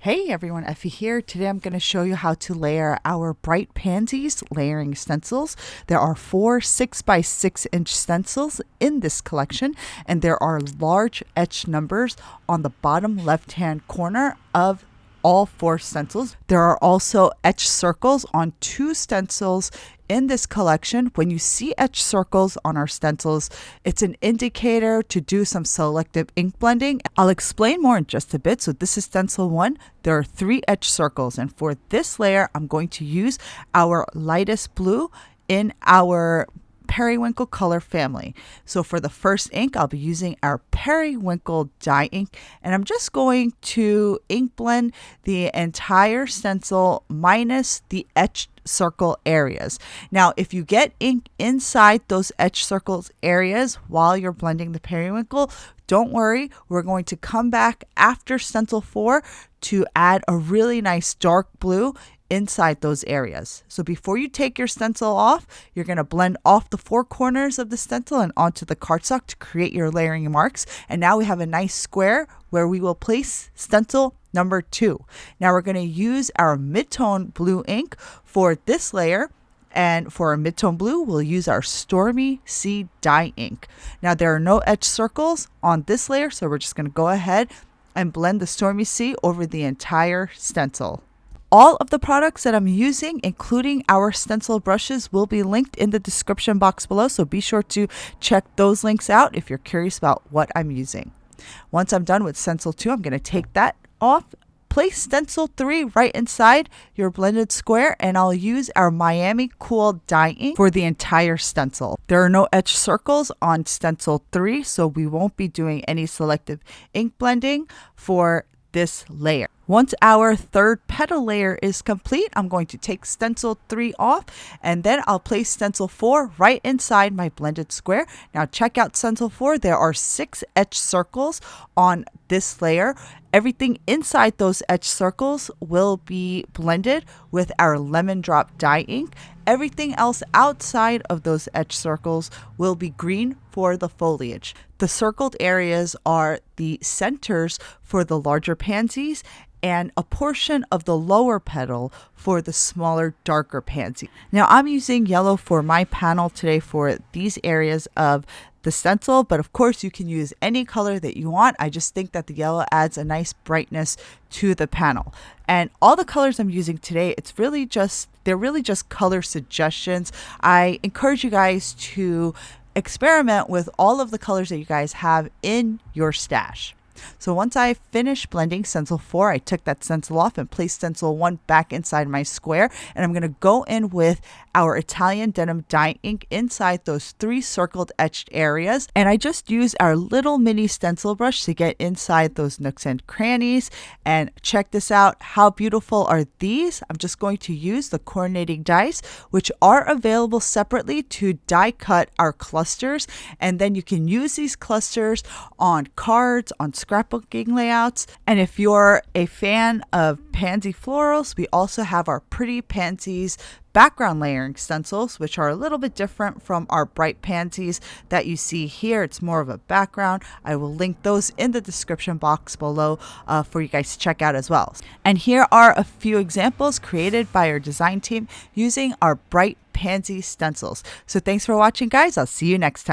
Hey everyone, Effie here. Today I'm going to show you how to layer our bright pansies layering stencils. There are 4 6x6-inch stencils in this collection, and there are large etched numbers on the bottom left-hand corner of all 4 stencils. There are also etched circles on 2 stencils in this collection. When you see etched circles on our stencils, it's an indicator to do some selective ink blending. I'll explain more in just a bit. So this is stencil 1. There are 3 etched circles, and for this layer I'm going to use our lightest blue in our Periwinkle color family. So for the first ink, I'll be using our Periwinkle Dye Ink, and I'm just going to ink blend the entire stencil minus the etched circle areas. Now, if you get ink inside those etched circles areas while you're blending the periwinkle, don't worry, we're going to come back after stencil 4 to add a really nice dark blue inside those areas. So before you take your stencil off, you're going to blend off the 4 corners of the stencil and onto the cardstock to create your layering marks. And now we have a nice square where we will place stencil number 2. Now we're going to use our mid-tone blue ink for this layer. And for our mid-tone blue, we'll use our Stormy Sea Dye Ink. Now there are no etched circles on this layer, so we're just going to go ahead and blend the Stormy Sea over the entire stencil. All of the products that I'm using, including our stencil brushes, will be linked in the description box below, so be sure to check those links out if you're curious about what I'm using. Once I'm done with stencil 2, I'm going to take that off. Place stencil 3 right inside your blended square, and I'll use our Miami Cool Dye Ink for the entire stencil. There are no etched circles on stencil 3, so we won't be doing any selective ink blending for this layer. Once our third petal layer is complete, I'm going to take stencil 3 off, and then I'll place stencil 4 right inside my blended square. Now check out stencil 4. There are 6 etched circles on this layer. Everything inside those etched circles will be blended with our Lemon Drop Dye Ink. Everything else outside of those etched circles will be green for the foliage. The circled areas are the centers for the larger pansies and a portion of the lower petal for the smaller, darker pansy. Now I'm using yellow for my panel today for these areas of the stencil, but of course you can use any color that you want. I just think that the yellow adds a nice brightness to the panel. And all the colors I'm using today, they're really just color suggestions. I encourage you guys to experiment with all of the colors that you guys have in your stash. So once I finished blending stencil 4, I took that stencil off and placed stencil 1 back inside my square, and I'm going to go in with our Italian Denim Dye Ink inside those 3 circled etched areas, and I just use our little mini stencil brush to get inside those nooks and crannies. And check this out, how beautiful are these? I'm just going to use the coordinating dies, which are available separately, to die cut our clusters, and then you can use these clusters on cards, on scrapbooking layouts. And if you're a fan of pansy florals, we also have our Pretty Pansies background layering stencils, which are a little bit different from our bright pansies that you see here. It's more of a background. I will link those in the description box below for you guys to check out as well. And here are a few examples created by our design team using our bright pansy stencils. So thanks for watching, guys. I'll see you next time.